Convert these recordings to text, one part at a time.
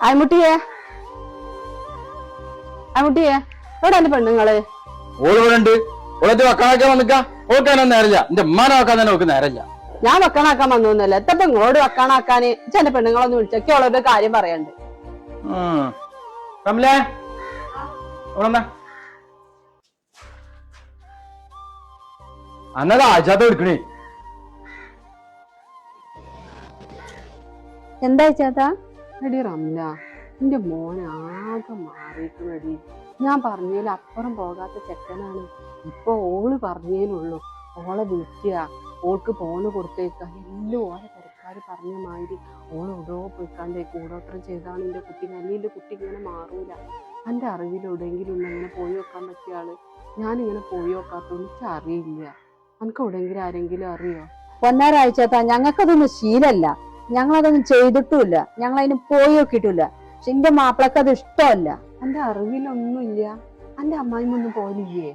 അയമുട്ടിയെ എവിടെ എന്റെ പെണ്ണുങ്ങള്? ഓളുണ്ട് ഓളത്ത് വെക്കാനാക്കാൻ വന്നിക്ക ഓക്കാനൊന്നും നേരല്ല. എന്റെ ഉമ്മാനെ വെക്കാൻ തന്നെ ഓക്ക് നേരല്ല. ഞാൻ വെക്കണാക്കാൻ വന്നൊന്നല്ല. എത്തപ്പ ഇങ്ങോട്ട് വെക്കാനാക്കാന് എന്റെ പെണ്ണുങ്ങളൊന്നും വിളിച്ചൊക്കെ ഓളൊരു കാര്യം പറയണ്ട്. കമലേ ഓളെന്നാ അന്നതാ ആഴ്ചാത്ത എടുക്കണേ. എന്താ ചേട്ടാ? എടി റംല, എന്റെ മോനെ ആകെ മാറിയിരിക്കണടി. ഞാൻ പറഞ്ഞതിൽ അപ്പുറം പോകാത്ത ചെക്കനാണ്. ഇപ്പൊ ഓള് പറഞ്ഞതിനുള്ളൂ. ഓളെ വിളിക്കുക, ഓൾക്ക് ഫോണ് കൊടുത്തേക്ക, എല്ലാം ഓരോ തിരക്കാര് പറഞ്ഞ മാതിരി ഓള് ഓടോ പോയിക്കാണ്ടേ കൂടോത്രം ചെയ്താണ് എന്റെ കുട്ടി. നല്ലിന്റെ കുട്ടി ഇങ്ങനെ മാറൂല. എന്റെ അറിവിൽ എവിടെയെങ്കിലും ഒന്ന് അങ്ങനെ പോയി വെക്കാൻ പറ്റിയ ആള് ഞാനിങ്ങനെ പോയി വെക്കാത്തൊന്നും എനിക്ക് അറിയില്ല. എനിക്ക് എവിടെയെങ്കിലും ആരെങ്കിലും അറിയോ? ഒന്നരാഴ്ചത്താ ഞങ്ങൾക്കതൊന്നും ശീലല്ല. ഞങ്ങളതൊന്നും ചെയ്തിട്ടുമില്ല. ഞങ്ങൾ അതിന് പോയി നോക്കിയിട്ടില്ല. പക്ഷെ എന്റെ മാപ്പിളക്ക് അത് ഇഷ്ടമല്ല. എന്റെ അറിവിലൊന്നുമില്ല. എന്റെ അമ്മായിമൊന്നും പോലില്ലേ?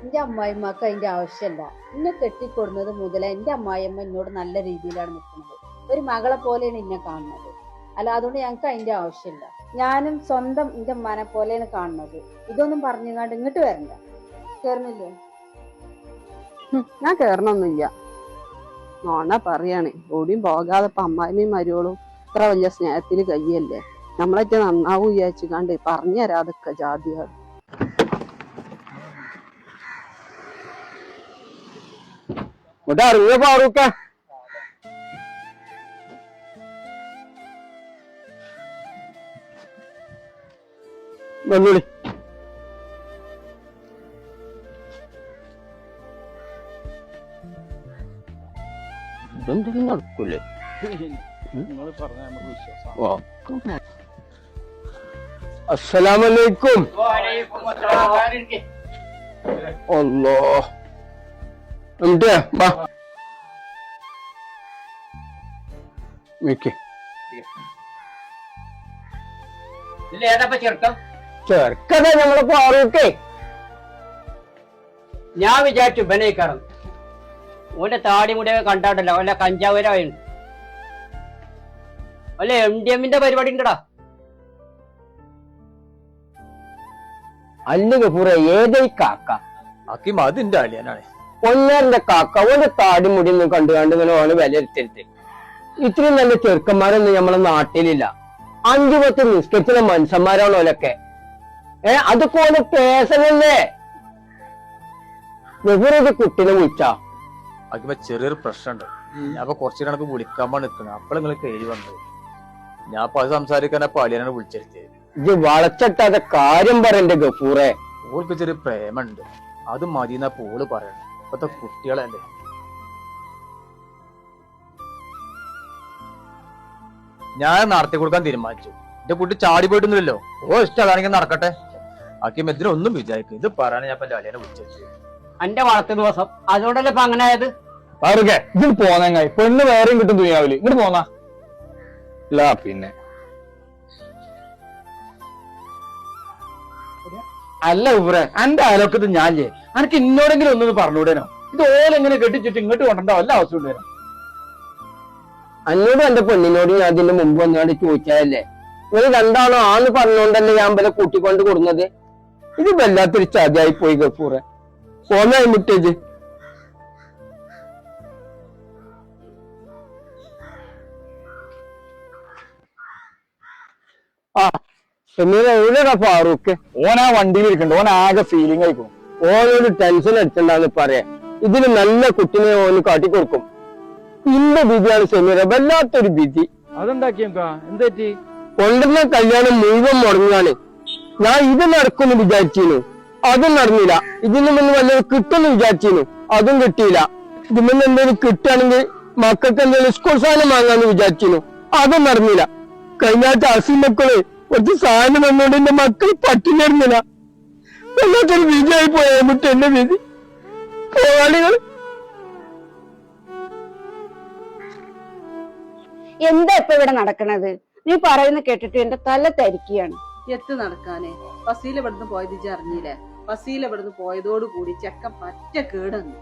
എന്റെ അമ്മായിമ്മക്ക് അതിന്റെ ആവശ്യമല്ല. എന്നെ കെട്ടിക്കൊടുന്നത് മുതലേ എന്റെ അമ്മായിയമ്മ എന്നോട് നല്ല രീതിയിലാണ് നിൽക്കുന്നത്. ഒരു മകളെ പോലെയാണ് എന്നെ കാണുന്നത്. അല്ല, അതുകൊണ്ട് ഞങ്ങൾക്ക് അതിന്റെ ആവശ്യമില്ല. ഞാനും സ്വന്തം എന്റെ അമ്മാനെ പോലെയാണ് കാണുന്നത്. ഇതൊന്നും പറഞ്ഞുകൊണ്ട് ഇങ്ങോട്ട് വരണ്ട. കേറണില്ലേ? ഞാൻ കേറണമൊന്നുമില്ല. നോണ പറയാണ്. ഓടിയും പോകാതെ ഇപ്പൊ അമ്മായിമ്മയും മരുവോളും ഇത്ര വലിയ സ്നേഹത്തിന് കയ്യല്ലേ. നമ്മളൊക്കെ നന്നാവൂ വിചാരിച്ചു കണ്ട് പറഞ്ഞു തരാതൊക്കെ ജാതിയാണ്. അറിയ ഫാറൂക്ക വന്നോളി. ഇതെന്തെങ്കിലും നടക്കൂലേ? അസ്സലാമലൈക്കും. അല്ലോ ചെറുക്കതാ ഞമ്മളെ ഫാറൂക്കേ. ഞാൻ വിചാരിച്ചു ബനയിക്കാറും ഓന്റെ താടി മുടിയൊക്കെ കണ്ടാട്ടല്ലോ. അല്ല കഞ്ചാവരായുണ്ട്. അല്ല MDMന്റെ പരിപാടി ഉണ്ടടാ. അല്ല ഗഫൂറ, ഏതായി കാക്ക? അക്കിം അതിന്റെ അളിയനാണ്. ഒന്നേരന്റെ കാക്ക ഓന്റെ താടി മുടിയൊന്നും കണ്ടുകാണ്ട് ഇങ്ങനെ ഓന് വിലയിരുത്തരുത്. ഇത്രയും നല്ല ചെറുക്കന്മാരൊന്നും നമ്മളെ നാട്ടിലില്ല. 5-10 നിസ്കരിച്ചുള്ള മനുഷ്യന്മാരാണ് ഓലൊക്കെ. അതൊക്കെ ഓലെ പേസനല്ലേ. ഗഫൂറ കുട്ടിനെ വിളിച്ചാ അപ്പൊ ചെറിയൊരു പ്രശ്നമുണ്ട്. ഞാൻ അപ്പൊ കുറച്ചു കണക്ക് വിളിക്കാൻ നിൽക്കുന്നത്. അപ്പോൾ നിങ്ങൾ കയറി വന്നത്. ഞാൻ അപ്പൊ അത് സംസാരിക്കാൻ അപ്പൊ അളിയനാണ് വിളിച്ചെടുത്തത്. ഇത് വളച്ചിട്ടാതെ കാര്യം പറയണ്ടേ ഗഫൂറെ. ഓൾക്ക് ചെറിയ പ്രേമുണ്ട്, അത് മതിന്നാ പോള് പറയണം. ഇപ്പത്തെ കുട്ടികളല്ലേ. ഞാൻ നടത്തി കൊടുക്കാൻ തീരുമാനിച്ചു. എന്റെ കുട്ടി ചാടി പോയിട്ടൊന്നുമില്ലല്ലോ. ഓ ഇഷ്ടം അതാണെങ്കിൽ നടക്കട്ടെ. ആക്കി മെതിനൊന്നും വിചാരിക്കും. ഇത് പറയാൻ ഞാൻ എന്റെ അളിയനെ വിളിച്ചെടുത്തത്. എന്റെ വളർത്തു ദിവസം അതുകൊണ്ടല്ലേ ഇപ്പൊ അങ്ങനെ ആയത്. അവർക്ക് ഇതിന് പോന്നെങ്ങായി പെണ്ണ് വേറെയും കിട്ടും ദുനിയാവില്. ഇങ്ങോട്ട് പോന്നാ പിന്നെ അല്ല ഇവരെ എന്റെ അയലൊക്കത്ത് ഞാൻ എനിക്ക് ഇന്നോടെങ്കിലും ഒന്നും പറഞ്ഞുവിടേനോ. ഇത് ഓലെങ്ങനെ കെട്ടിച്ചിട്ട് ഇങ്ങോട്ട് കൊണ്ടോ വല്ല അവസ്ഥ ഉണ്ടേനോ. അന്നോടും എന്റെ പെണ്ണിനോട് ഞാൻ അതിന്റെ മുമ്പ് വന്നാണ്ട് ചോദിച്ചാലേ നിങ്ങൾ രണ്ടാണോ ആന്ന് പറഞ്ഞോണ്ടല്ലേ ഞാൻ ഇവരെ കൂട്ടിക്കൊണ്ട് കൊടുക്കുന്നത്. ഇത് വല്ലാത്തൊരു ചതിയായി പോയി ഗഫൂറെ. പോന്നായി മുട്ടേജ്. എവിടെയാ ഫാറൂഖ്? ഓനാ വണ്ടിയിൽ ഇരിക്കണ്ട. ഓൻ ആകെ ഫീലിംഗ് ആയിക്കും. ഓനോട് ടെൻഷൻ അടിച്ചണ്ടാന്ന് പറയാ. ഇതിന് നല്ല കുട്ടിനെ ഓന് കാട്ടിക്കൊടുക്കും. ഇന്റെ വിധിയാണ് സെമീറ, വല്ലാത്തൊരു വിധി. അതെന്താക്കിയ എന്തെറ്റി? കൊണ്ടുവന്ന കല്യാണം മുഴുവൻ മുടങ്ങാണ്. ഞാൻ ഇത് നടക്കുമെന്ന് വിചാരിച്ചിരുന്നു, അതും നടന്നില്ല. ഇതിന് മുന്ന് വല്ലതും കിട്ടുമെന്ന് വിചാരിച്ചിരുന്നു, അതും കിട്ടിയില്ല. ഇതിന് എന്തെങ്കിലും കിട്ടുകയാണെങ്കിൽ മക്കൾക്ക് എന്തെങ്കിലും സ്കൂൾ സാധനം വാങ്ങാന്ന് വിചാരിച്ചിരുന്നു, അതും നടന്നില്ല. കഴിഞ്ഞ ആഴ്ച അസിമക്കള് കുറച്ച് സാധനം വന്നോണ്ട് എന്റെ മക്കൾ പട്ടിണിയിരുന്നില്ല. വല്ലാത്തൊരു വിധിയായി പോയാ മുട്ട എന്റെ വിധി. പോകാളികൾ എന്താ ഇപ്പൊ ഇവിടെ നടക്കണത്? നീ പറയുന്ന കേട്ടിട്ട് എന്റെ തല തരിക്കുകയാണ്. എത്ത് നടക്കാനേ. ഫസീല ഇവിടുന്ന് പോയത് ഇജ്ജ് അറിഞ്ഞില്ലേ? ഫസീല ഇവിടുന്ന് പോയതോടുകൂടി ചെക്കൻ പറ്റ കേടന്നു.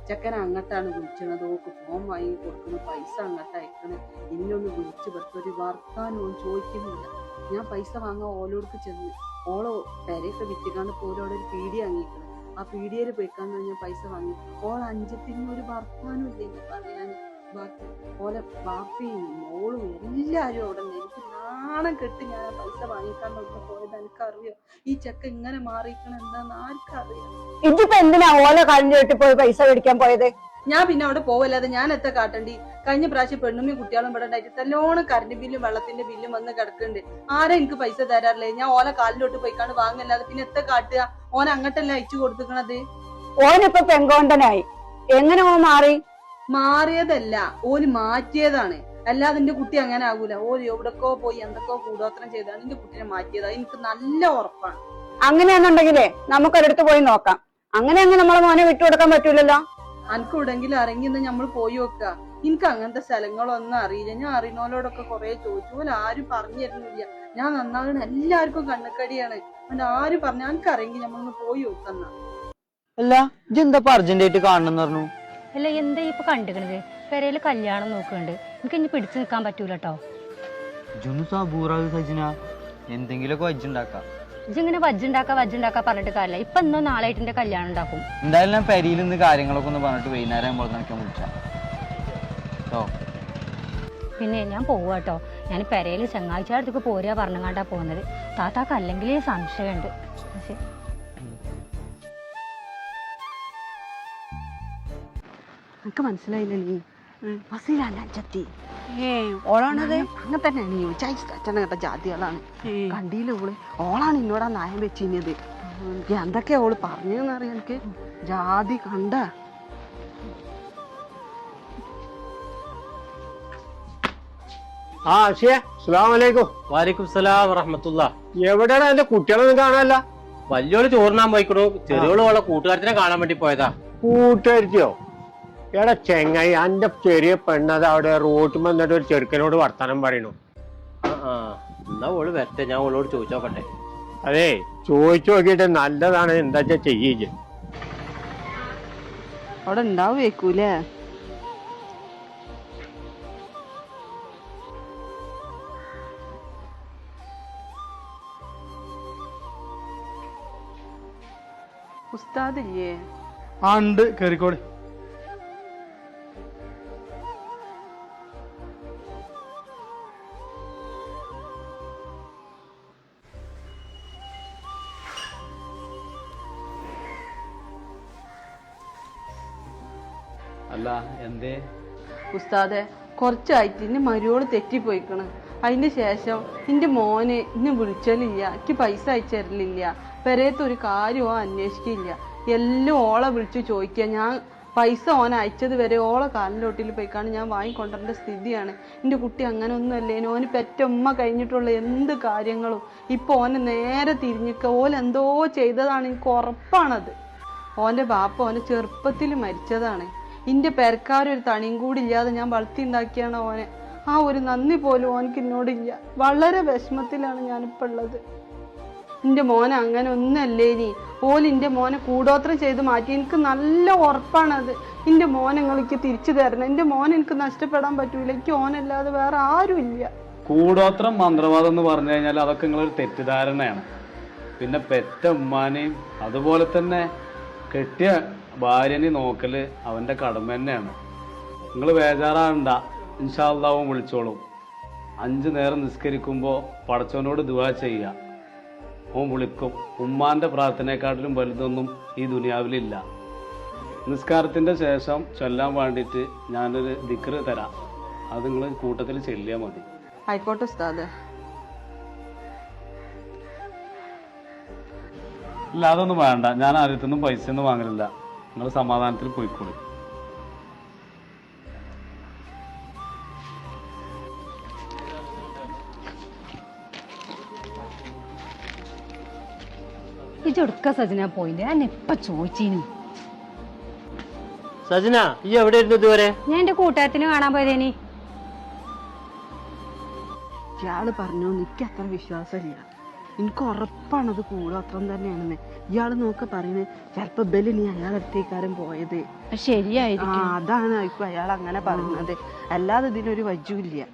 ചെക്കൻ അങ്ങട്ടാണ് വിളിച്ചത്. ഓക്ക് ഫോൺ വാങ്ങി കൊടുക്കുന്നു, പൈസ അങ്ങോട്ട് അയക്കണ്. ഇന്നൊന്ന് വിളിച്ചു വെറുതെ ഒരു വർത്താനവും ചോദിക്കുന്നില്ല. ഞാൻ പൈസ വാങ്ങാൻ ഓലോടക്ക് ചെന്ന് ഓളോ പെരയൊക്കെ വിറ്റിക്കാണ്ട് ഓരോടെ ഒരു പീടി വാങ്ങിക്കണം. ആ പീടിയയിൽ പോയിക്കാണ്ട് ഞാൻ പൈസ വാങ്ങി. ഓള അഞ്ചത്തിന് ഒരു വർത്താനം ഇല്ലെങ്കിൽ പറയാൻ ബാക്കി ഓലെ ബാപ്പയും മോളും എല്ലാരും അവിടെ നിന്ന് എനിക്ക് നാണം കെട്ട് ഞാൻ ആ പൈസ വാങ്ങിക്കാണ്ടൊക്കെ പോയത്. എനിക്കറിയോ ഈ ചെക്ക ഇങ്ങനെ മാറിയിരിക്കണം എന്താന്ന് ആർക്കറിയാം. ഇതിപ്പോ എന്തിനാ ഓല കാലിന്റെ കെട്ടി പോയി പൈസ മേടിക്കാൻ പോയത്? ഞാൻ പിന്നെ അവിടെ പോവല്ലാതെ ഞാൻ എത്ര കാട്ടണ്ടി? കഴിഞ്ഞ പ്രാവശ്യം പെണ്ണുമ്മയും കുട്ടികളും ഇവിടെ ഉണ്ടായിട്ട് നല്ലോണം കറണ്ട് ബില്ലും വെള്ളത്തിന്റെ ബില്ലും വന്ന് കിടക്കുന്നുണ്ട്. ആരാ എനിക്ക് പൈസ തരാറില്ലേ? ഞാൻ ഓല കാലിലോട്ട് പോയിക്കാണ്ട് വാങ്ങല്ലാതെ പിന്നെ എത്ര കാട്ടുക? ഓൻ അങ്ങോട്ടല്ലേ അയച്ചു കൊടുത്തിക്കണത്. ഓനിപ്പൊ പെങ്കോണ്ടനായി. എങ്ങനെ ഓൻ മാറി? മാറിയതല്ല, ഓല് മാറ്റിയതാണ്. അല്ലാതെ എന്റെ കുട്ടി അങ്ങനെ ആകൂല. ഓല് എവിടക്കോ പോയി എന്തൊക്കെയോ കൂടോത്രം ചെയ്താണ് എന്റെ കുട്ടീനെ മാറ്റിയതാ. എനിക്ക് നല്ല ഉറപ്പാണ്. അങ്ങനെയാണെന്നുണ്ടെങ്കിലേ നമുക്കൊരിടത്ത് പോയി നോക്കാം. അങ്ങനെയെങ്കിൽ നമ്മളെ മോനെ വിട്ടുകൊടുക്കാൻ പറ്റൂലല്ലോ. അനക്ക് എവിടെങ്കിലും ഇറങ്ങി നിന്ന് നമ്മൾ പോയി നോക്ക. എനിക്ക് അങ്ങനത്തെ സ്ഥലങ്ങളൊന്നും അറിയില്ല. ഞാൻ അറിയുന്നവരോടൊക്കെ കുറെ ചോദിച്ചു. ഓല് ആരും പറഞ്ഞു തരുന്നില്ല. ഞാൻ നന്നാകണ എല്ലാവർക്കും കണ്ണക്കടിയാണ്. അതുകൊണ്ട് ആരും പറഞ്ഞ എനിക്ക് അറിയെങ്കിൽ നമ്മളൊന്ന് പോയി നോക്കുന്ന. അല്ല ഇതെന്താ അർജന്റായിട്ട് കാണണം പറഞ്ഞു? അല്ല എന്താ ഇപ്പൊ കണ്ടിക്കണത്? പെരയില് കല്യാണം നോക്കുന്നുണ്ട്. എനിക്ക് ഇനി പിടിച്ചു നിൽക്കാൻ പറ്റൂല കേട്ടോ. എന്തെങ്കിലുമൊക്കെ വജ്ജുണ്ടാക്കാം. ഇജിങ്ങനെ വജ്ജുണ്ടാക്കാ പറഞ്ഞിട്ട് കാര്യമില്ല. ഇപ്പൊ എന്നോ നാളായിട്ട് എന്റെ കല്യാണം ഉണ്ടാക്കും. എന്തായാലും ഞാൻ പെരിയിൽ നിന്ന് കാര്യങ്ങളൊക്കെ ഒന്ന് പറഞ്ഞിട്ട് വൈകുന്നേരം ആകുമ്പോൾ നിനക്ക് വിളിച്ചാ. പിന്നെ ഞാൻ പോവാട്ടോ. ഞാൻ പെരയില് ചങ്ങാഴ്ചക്ക് പോരുക പറഞ്ഞങ്ങാണ്ടാ പോകുന്നത്. താത്താക്ക് അല്ലെങ്കിലേ സംശയമുണ്ട്. ശരി. എനിക്ക് മനസ്സിലായില്ല നീ ഫസീലല്ല അഞ്ചത്തി. ഓളാണത്? അങ്ങനെ തന്നെയാണ് നീ അച്ഛനെ കേട്ട ജാതികളാണ്. കണ്ടിയില്ല ഓള്. ഓളാണ് എന്നോട് ആ നയം വെച്ചിഞ്ഞത്. എന്തൊക്കെയാ ഓള് പറഞ്ഞതെന്നറിയാം എനിക്ക്. ജാതി കണ്ട വാലിക്കും സലാം വറഹ്മത്തുള്ളാ. എവിടെയാണ് എന്റെ കുട്ടികളൊന്നും കാണാനല്ല? വലിയോള് ചോറിനാൻ പോയിക്കണു. ചെറിയോള് അവളെ കൂട്ടുകാരത്തിനെ കാണാൻ വേണ്ടി പോയതാ. കൂട്ടുകാരിക്കോ? എടാ ചെങ്ങായി, അന്റെ ചെറിയ പെണ്ണത് അവിടെ റോട്ട് വന്നിട്ട് ഒരു ചെറുക്കനോട് വർത്താനം പറയണു. എന്നാ ഓള് വരട്ടെ, ഞാൻ ഓളോട് ചോദിച്ചോക്കട്ടെ. അതെ, ചോദിച്ചു നോക്കിയിട്ട് നല്ലതാണ് എന്താ ചെയ്യേ. അവിടെ ഉണ്ടാവേക്കൂലേ? ഉസ്താദില്ലേ? ആ ഉണ്ട്, കേറിക്കോളി. അല്ല എന്തേ ഉസ്താദെ, കുറച്ചായിട്ട് ഇന്റെ മരുവോള് തെറ്റിപ്പോയിക്കണ്. അതിന്റെ ശേഷം എന്റെ മോന് ഇന്നെ വിളിച്ചലില്ല, എനിക്ക് പൈസ അയച്ചു തരലില്ല, പെരേത്ത് ഒരു കാര്യവും അന്വേഷിക്കില്ല. എല്ലാം ഓളെ വിളിച്ചു ചോദിക്കുക. ഞാൻ പൈസ ഓൻ അയച്ചത് വരെ ഓളെ കാലിലോട്ടിൽ പോയിക്കാണ് ഞാൻ വാങ്ങിക്കൊണ്ടേണ്ട സ്ഥിതിയാണ്. എൻ്റെ കുട്ടി അങ്ങനെ ഒന്നുമല്ലേനു. ഓന് പെറ്റമ്മ കഴിഞ്ഞിട്ടുള്ള എന്ത് കാര്യങ്ങളും ഇപ്പൊ ഓനെ നേരെ തിരിഞ്ഞിക്ക. ഓലെന്തോ ചെയ്തതാണ്, എനിക്ക് ഉറപ്പാണത്. ഓന്റെ ബാപ്പ ഓനെ ചെറുപ്പത്തിൽ മരിച്ചതാണ്. ഇന്റെ പെരക്കാരൊരു തണിയും കൂടി ഇല്ലാതെ ഞാൻ വളർത്തി ഉണ്ടാക്കിയാണ് ഓനെ. ആ ഒരു നന്ദി പോലും ഓനക്ക് എന്നോടില്ല. വളരെ വിഷമത്തിലാണ് ഞാനിപ്പോൾ ഉള്ളത്. എൻ്റെ മോനെ അങ്ങനെ ഒന്നല്ലേ നീ. ഓലിൻ്റെ മോനെ കൂടോത്രം ചെയ്ത് മാറ്റി. എനിക്ക് നല്ല ഉറപ്പാണത്. എൻ്റെ മോനെ നിങ്ങൾക്ക് തിരിച്ചു തരണം. എൻ്റെ മോനെ എനിക്ക് നഷ്ടപ്പെടാൻ പറ്റൂല. എനിക്ക് ഓനല്ലാതെ വേറെ ആരും ഇല്ല. കൂടോത്രം മന്ത്രവാദം എന്ന് പറഞ്ഞു കഴിഞ്ഞാൽ അതൊക്കെ നിങ്ങളൊരു തെറ്റിദ്ധാരണയാണ്. പിന്നെ പെറ്റ ഉമ്മാനെയും അതുപോലെ തന്നെ കെട്ടിയ ഭാര്യനെയും നോക്കല് അവന്റെ കടമ തന്നെയാണ്. നിങ്ങൾ ബേജാറാകണ്ട, ഇൻഷാ അല്ലാഹ് വിളിച്ചോളും. 5 നേരം നിസ്കരിക്കുമ്പോൾ പടച്ചവനോട് ദുആ ചെയ്യുക. ഓൻ വിളിക്കും. ഉമ്മാന്റെ പ്രാർത്ഥനയെക്കാട്ടിലും വലുതൊന്നും ഈ ദുനിയാവിലില്ല. നിസ്കാരത്തിന്റെ ശേഷം ചൊല്ലാൻ വേണ്ടിയിട്ട് ഞാനൊരു ദിക്ർ തരാം. അത് നിങ്ങൾ കൂട്ടത്തിൽ ചെല്ലിയാൽ മതി. ആയിക്കോട്ടെ ഉസ്താദേ. ഇല്ല, അതൊന്നും വേണ്ട. ഞാൻ ആര്യത്തൊന്നും പൈസ ഒന്നും വാങ്ങലില്ല. നിങ്ങൾ സമാധാനത്തിൽ പോയിക്കോളി. ഇജൊടുക്ക സജന പോയില്ലേ? ഞാൻ എപ്പ ചോദിച്ചീനു. സജന, ഈ എവിടെ ഇരുന്നു ഇതുവരെ? ഞാൻ എന്റെ കൂട്ടുകാരത്തിന് കാണാൻ പോയതേനി. ഇയാള് പറഞ്ഞു എനിക്ക് അത്ര വിശ്വാസമില്ല. എനിക്ക് ഉറപ്പാണത് കൂടോത്രം തന്നെയാണെന്ന്. ഇയാള് നോക്ക പറയുന്നത് ചിലപ്പോ ബലി നീ അയാളടുത്തേക്കാരൻ പോയത്. ശരിയായിരിക്കും. അതാണ് ഇപ്പൊ അയാൾ അങ്ങനെ പറയുന്നത്. അല്ലാതെ ഇതിനൊരു വജ്ജുമില്ല.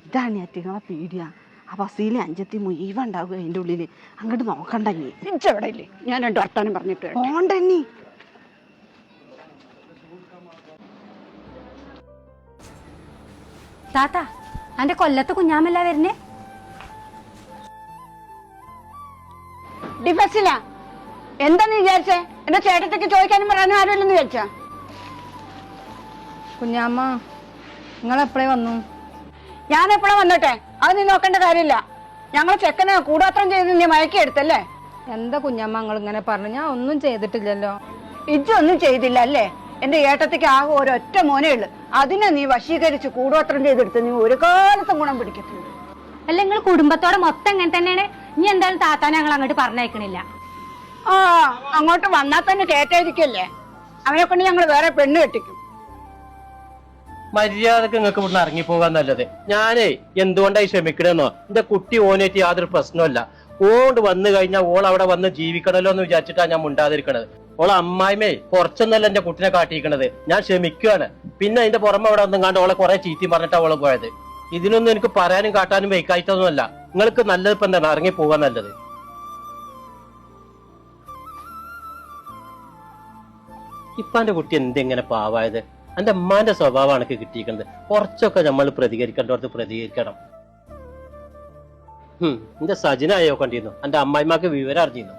ഇതാണ് അറ്റിങ്ങളെ പീടിയ. ആ ബസ്സിലെ അഞ്ചത്തി മുഴുവൻ ഉണ്ടാവുക അതിന്റെ ഉള്ളില്. അങ്ങോട്ട് നോക്കണ്ടേ എവിടെ ഇല്ലേ? ഞാൻ 2 വർത്താനം പറഞ്ഞിട്ട് പോണ്ടേ. താത്ത അന്റെ കൊല്ലത്ത് കുഞ്ഞാമല്ല വരുന്നേ? ഡിഫസില എന്താന്ന് വിചാരിച്ചേ? എന്റെ ചേട്ടത്തേക്ക് ചോദിക്കാനും പറയാനും ആരുമില്ലെന്ന് വിചാരിച്ചാ? കുഞ്ഞാമ്മ നിങ്ങൾ എപ്പോഴേ വന്നു? ഞാൻ എപ്പോഴാ വന്നോട്ടെ, അത് നീ നോക്കേണ്ട കാര്യമില്ല. ഞങ്ങൾ ചെക്കനെ കൂടാത്രം ചെയ്ത് നീ മയക്കിയെടുത്തല്ലേ? എന്താ കുഞ്ഞാമ്മ നിങ്ങൾ ഇങ്ങനെ പറഞ്ഞു? ഞാൻ ഒന്നും ചെയ്തിട്ടില്ലല്ലോ. ഇജ്ജൊന്നും ചെയ്തില്ല അല്ലേ? എന്റെ ഏട്ടത്തേക്ക് ആകെ ഒരൊറ്റ മോനേ ഉള്ളു. അതിനെ നീ വശീകരിച്ച് കൂടോത്രം ചെയ്തെടുത്ത് നീ ഒരു കാലത്തും ഗുണം പിടിക്കത്തില്ല. അല്ല നിങ്ങൾ കുടുംബത്തോടെ മൊത്തം ഇങ്ങനെ തന്നെയാണ്. ഇനി എന്തായാലും താത്താനെ ഞങ്ങൾ അങ്ങോട്ട് പറഞ്ഞയക്കണില്ല. ആ അങ്ങോട്ട് വന്നാൽ തന്നെ കേട്ടായിരിക്കല്ലേ? അവനെ കൊണ്ട് ഞങ്ങൾ വേറെ പെണ്ണ് കെട്ടിക്കും. മര്യാദക്ക് നിങ്ങൾക്ക് ഇവിടുന്ന് ഇറങ്ങിപ്പോകാൻ നല്ലത്. ഞാനേ എന്തുകൊണ്ടായി ക്ഷമിക്കണമെന്നോ, എന്റെ കുട്ടി ഓനായിട്ട് യാതൊരു പ്രശ്നമല്ല. ഓണ്ട് വന്നു കഴിഞ്ഞാൽ ഓൾ അവിടെ വന്ന് ജീവിക്കണല്ലോ എന്ന് വിചാരിച്ചിട്ടാണ് ഞാൻ മുണ്ടാതിരിക്കണത്. ഓളെ അമ്മായിമേ കുറച്ചൊന്നല്ല എന്റെ കുട്ടിനെ കാട്ടിയിരിക്കണത്. ഞാൻ ക്ഷമിക്കുകയാണ്. പിന്നെ അതിന്റെ പുറമെ അവിടെ ഒന്നും കണ്ട് ഓളെ കുറെ ചീത്തി പറഞ്ഞിട്ടാണ് ഓളെ പോയത്. ഇതിനൊന്നും എനിക്ക് പറയാനും കാട്ടാനും വെക്കായിട്ടൊന്നുമല്ല. നിങ്ങൾക്ക് നല്ലത് ഇപ്പൊ എന്താണ്, ഇറങ്ങി പോകാൻ നല്ലത്. ഇപ്പൊ എന്റെ കുട്ടി എന്തെങ്ങനെ പാവായത്? എന്റെ അമ്മാന്റെ സ്വഭാവമാണ് എനിക്ക് കിട്ടിയിരിക്കുന്നത്. കുറച്ചൊക്കെ നമ്മൾ പ്രതികരിക്കേണ്ടവർക്ക് പ്രതികരിക്കണം. എന്റെ സജിനായോ കണ്ടിരുന്നു, എന്റെ അമ്മായിമാക്ക് വിവരം അറിഞ്ഞിരുന്നു.